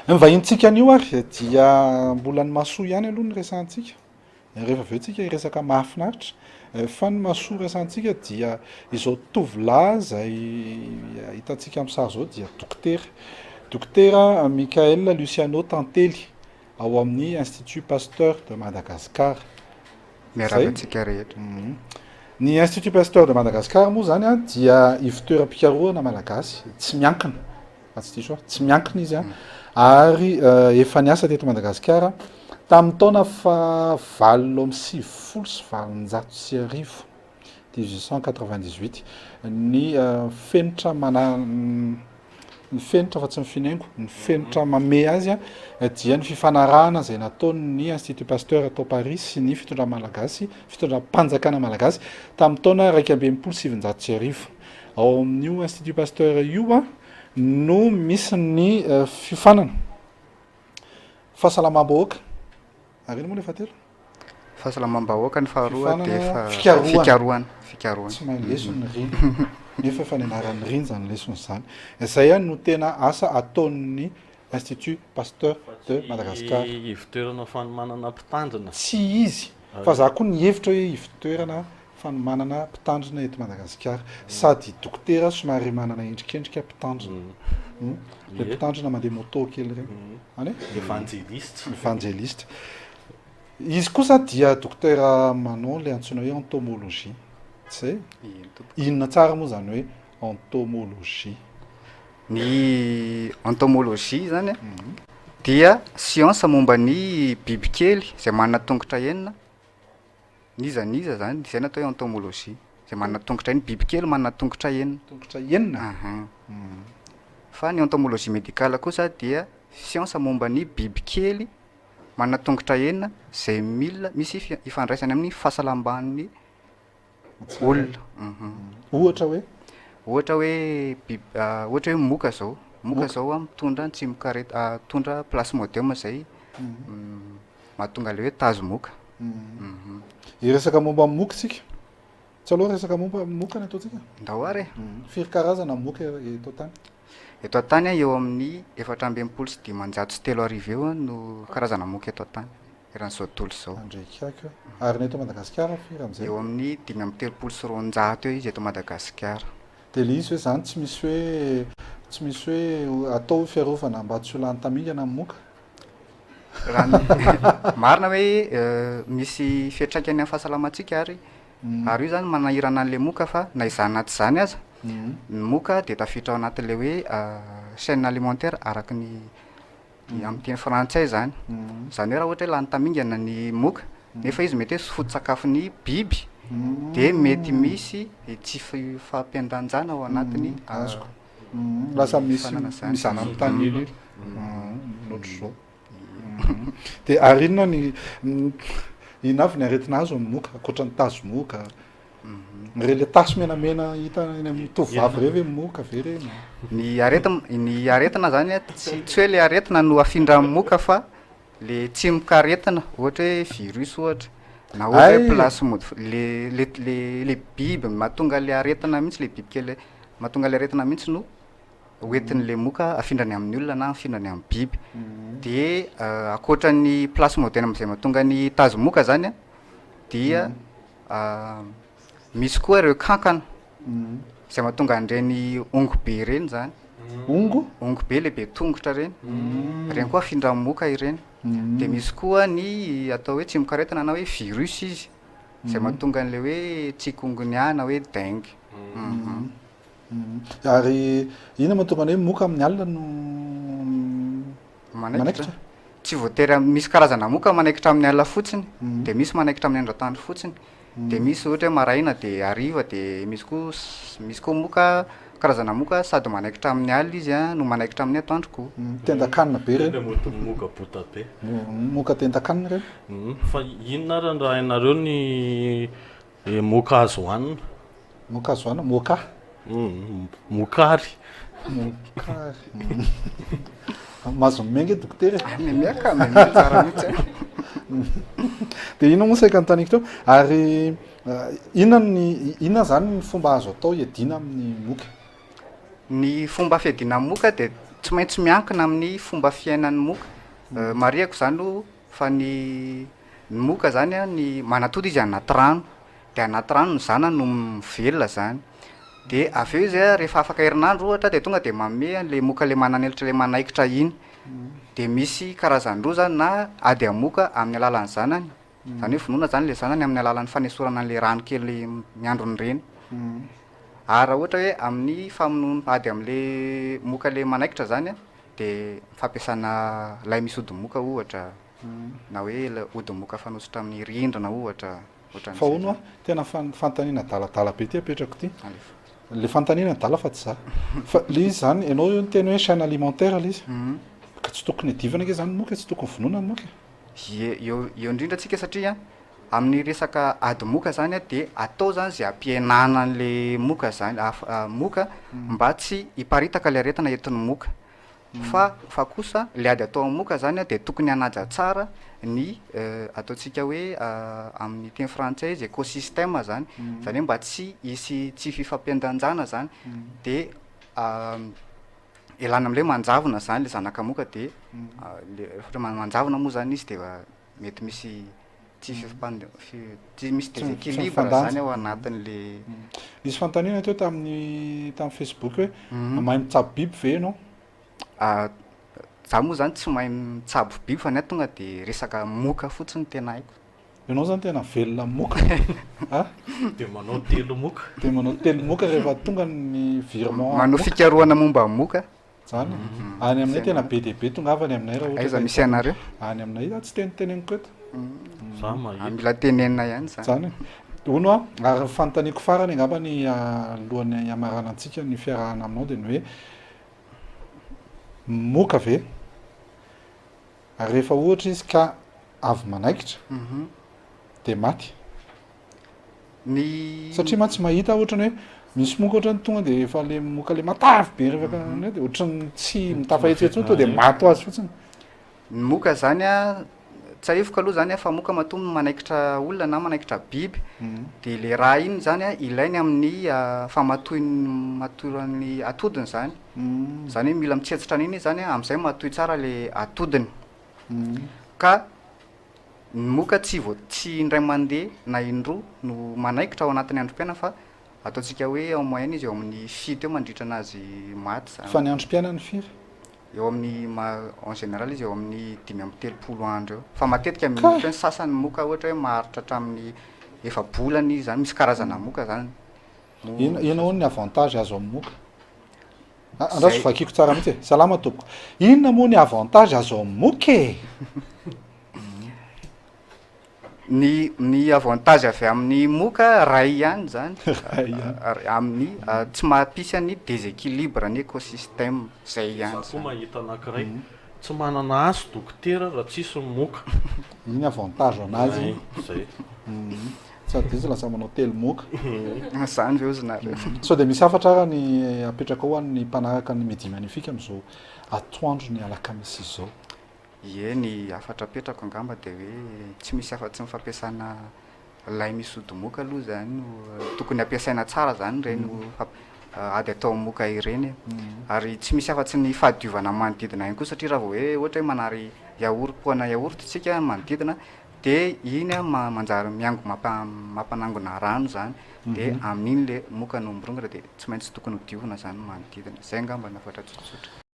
Mivahintsika an'io ary dia mbola ny masoa ihany aloha ny resantsika. Rehefa avy eo tsika resaka mahafinaritra. Fa ny masoa resantsika dia izao tovolahy izay hitantsika amin'ny sary izao dia dokotera. Dokotera Mikael Luciano Tantely ao amin'ny Institut Pasteur de Madagascar. Miaraka antsika rehetra. Ny Institut Pasteur de Madagascar moa zany a dia ivon-toeram-pikarohana malagasy, tsy miankina. Tsy miankina izy a. Ary efa niasa teto Madagasikara tamin'ny taona fa 1998 ny fenitra ny fenitra fa tsy ny finaingo, ny fenitra mame azy a dia ny fifanarahana izay nataon'ny Institut Pasteur atao Paris sy ny fitondràna malagasy, fitondram-panjakana malagasy tamin'ny taona 1997. Ao amin'io Institut Pasteur io a no misy ny fifanana fahasalamam-bahoaka. Ary ino moa le fahatelo? Fahasalamam-bahoaka ny faharoa dia fikarohana. Fikarohana. Tsy mahay lesona riny. Nefa efa nianaran'ny riny zany lesona zany. Izay no tena asa ataon'ny Institut Pasteur de Madagascar. Ivon-toerana fanomanana mpitandrina. Tsy izy. Fa za koa ny hevitra hoe ivon-toerana fanomanana mpitandrina eto Madagasikara. Sady dokotera somary manana endrikendrika mpitandrina. Le mpitandrina mandeha moto kely regny. Evangeliste. Izy kosa dia dokotera Manon le antsoina hoe entomologie. Tsy inona tsara moa zany hoe entomologie? Ny entomologie zany dia science momba ny bibikely izay manana tongotra enina. Nizaniza zany izay natao hoe entomologie. Izay manana tongotra enina, bibikely manana tongotra enina. Tongotra enina? Fa ny entomologie médicale kosa dia science momba ny bibikely manana tongotra enina izay misy ifandraisany amin'ny fahasalamban'ny olona. Ohatra hoe moka zao. Moka zao mitondra tsimokareta, mitondra plasmodium izay mahatonga le hoe tazo moka. Resaka momba moka tsika. Tsy aloha resaka momba moka ny ataotsika? Ndao ary. Firy karazana moka eto tany? Eto tany eo amin'ny 420 sy 503 eo no karazana moka eto tany. Eran'izao tontolo izao. Andraikako. Ary ny eto Madagasikara firy amin'izay? Eo amin'ny 530 sy 200 eo izy eto Madagasikara. Dia le izy hoe zany tsy misy hoe atao fiarovana mba tsy ho lany tamingana amin'ny moka? Marina hoe misy fiantraikany amin'ny fahasalamantsika ary io zany manahirana an'le moka fa na izany anaty izany aza. Ny moka dia tafiditra ao anatin'le hoe chaîne alimentaire araky ny amin'ny teny frantsay zany. Zany hoe raha ohatra hoe lany tamingana ny moka nefa izy mety hoe sy foto-tsakafon'ny biby dia mety misy tsy fampiandanjana ao anatiny azoko. Lasa misy mizana amin'ny tany hely. Nohatro zao. Dia ary inona ino avy ny aretina azo amin'ny moka ankoatra ny tazo moka? Rele tasy menamena hita eny amin'ny tovovavy reny moka ve reny? Ny aretina zany tsy hoe le aretina no afindra amin'ny moka fa le tsimoka aretina ohatra hoe virus ohatra na ohatra hoe plasmodium le biby mahatonga le aretina mihitsy, le biby kely mahatonga le aretina mihitsy no hoentin'le moka afindrany amin'ny olona na afindrany amin'ny biby. Dia ankoatra ny plasmodium izay mahatonga ny tazo moka zany dia misy koa ireo kankana izay mahatonga an'ireny ongo be ireny zany. Ongo be lehibe tongotra ireny. Ireny koa afindra amin'ny moka ireny. Dia misy koa ny atao hoe tsimokaretina na hoe virus izy izay mahatonga an'le hoe chikungunya na hoe dengue. Ary inona mahatonga hoe moka amin'ny alina no manaikitra? Tsy voatery misy karazana moka manaikitra amin'ny alina fotsiny, dia misy manaikitra amin'ny andro-tany fotsiny, dia misy ohatra hoe maraina dia hariva, dia misy koa moka karazana moka sady manaikitra amin'ny alina izy no manaikitra amin'ny atoandro koa. Tendan-kanina be reny. Moka bota be. Moka tendan-kanina reny. Fa inona ary raha hainareo ny moka azo hohanina? Moka azo hohanina? Moka? Mokary. Mazo menga dokotera. Miaka tsara mihitsy. Dia inona moa saika anontaniako teo? Ary inona zany ny fomba azo atao hiadiana amin'ny moka? Ny fomba fiadiana amin'ny moka dia tsy maintsy miankina amin'ny fomba fiainan'ny moka. Mariako zany o fa ny moka zany a ny manatody izy anaty rano, de anaty rano ny zanany no mivelona zany, de avy eo izy a rehefa afaka herinandro ohatra de tonga de manome le moka le mananelitra le manaikitra iny, de misy karazany roa zany na ady amoka amin'ny alalan'ny zanany, zany hoe vonoina zany le zanany amin'ny alalan'ny fanesorana an'le rano kely miandrony reny. Ary raha ohatra hoe amin'ny famonoana ady amin'le moka le manaikitra zany a de fampiasana lay misy odi-moka ohatra, na hoe odi-moka fanosotra amin'ny rindrina ohatra. Fa ono tena fantaniana daladala be ty apetrako ty. Le fantaniana dala fa tsy za. Fa le izy zany ianao io teny hoe chaîne alimentaire le izy. Ka tsy tokony adivana ke zany moka, tsy tokony vonoina ny moka. Eo indrindra tsika satria amin'ny resaka ady moka zany a de atao zany zay ampihenana an'le moka zany moka mba tsy hiparitaka le aretina entin'ny moka. Fa kosa le ady atao amin'ny moka zany a de tokony hanaja tsara ny ataontsika hoe amin'ny teny frantsay izy écosystème zany, zany hoe mba tsy hisy tsy fifampiandanjana zany, de elana am'le manjavona zany le zanaka moka, de le manjavona moa zany izy de mety misy tsy misy déséquilibre zany ao anatin'le. Nisy fantaniana teo tamin'ny Facebook hoe mahay mitsabo biby ve ianao? Za moa zany tsy mahay mitsabo biby fa ny ahy tonga de resaka moka fotsiny tena haiko. Ianao zany tena velona moka. De manao telo moka. De manao telo moka rehefa tonga ny virement. Manao fikarohana momba moka. Zany any aminay tena be dia be tonga avany aminay raha ohatra. Aiza misy anareo? Any aminay tsy teneniko eto. Za mahita. Mila tenenina ihany zany. Zany. Ono ary fantaniako farany angamba ny alohan'ny hamarana antsika ny fiarahana aminao de ny hoe moka ve rehefa ohatra izy ka avy manaikitra de maty. Satria ma tsy mahita ohatrany hoe misy moka ohatrany tonga de efa le moka le matavy be rehefa de ohatrany tsy mitafahetsetso to de maty azy fotsiny. Ny moka zany a tsy ahifoka aloha zany a fa moka matoa manaikitra olona na manaikitra biby, de le raha iny zany a ilainy amin'ny famatoran'ny atodiny zany. Zany hoe mila mitsetsitra an'iny zany a am'izay matoy tsara le atodiny. Ka ny moka tsy indray mandeha na indroa no manaikitra ao anatin'ny androm-piaina, fa ataontsika hoe en moyenne izy eo amin'ny fito eo mandritra anazy maty zany. Fa ny androm-piaina ny firy? Eo amin'ny en général izy eo amin'ny 5-10 andro eo. Fa matetika amin'ny sasany moka ohatra hoe maharitra hatramin'ny 4 bolany zany, misy karazana moka zany. Inona hono ny avantage azo amin'ny moka? Andraso vakiko tsara mihitsy e. Salama tompoko. Inona moa ny avantage azo amin'ny moka e? Ny avantage avy amin'ny moka ray ihany zany. Amin'ny tsy mahapisy ny déséquilibre ny écosystème zay ihany. Koa mahita anankiray tsy manana aso dokotera raha tsisy ny moka. Iny avantage anazy. Zay. Sady izy lasa manao telo moka. Zany ve ozy nareo. So de misy hafatra ara ny apetraka ao ny mpanaraka ny Midi Ma'nifik am'izao atoandro ny alakamisy izao. Ie, ny afatra apetrako angamba de hoe tsy misy afa-tsy ny fampiasana lay misy odi-moka aloha zany tokony ampiasaina tsara zany reny ady atao moka ireny, ary tsy misy afa-tsy ny fahadiovana manodidina ihany koa, satria raha vao hoe ohatra hoe manary poana yaourt tsika manodidina de iny a manjary miango mampanangona rano zany, de amin'iny le moka no mirongra de tsy maintsy tokony ho diovina zany manodidina. Zay angamba ny afatra tsotsotra.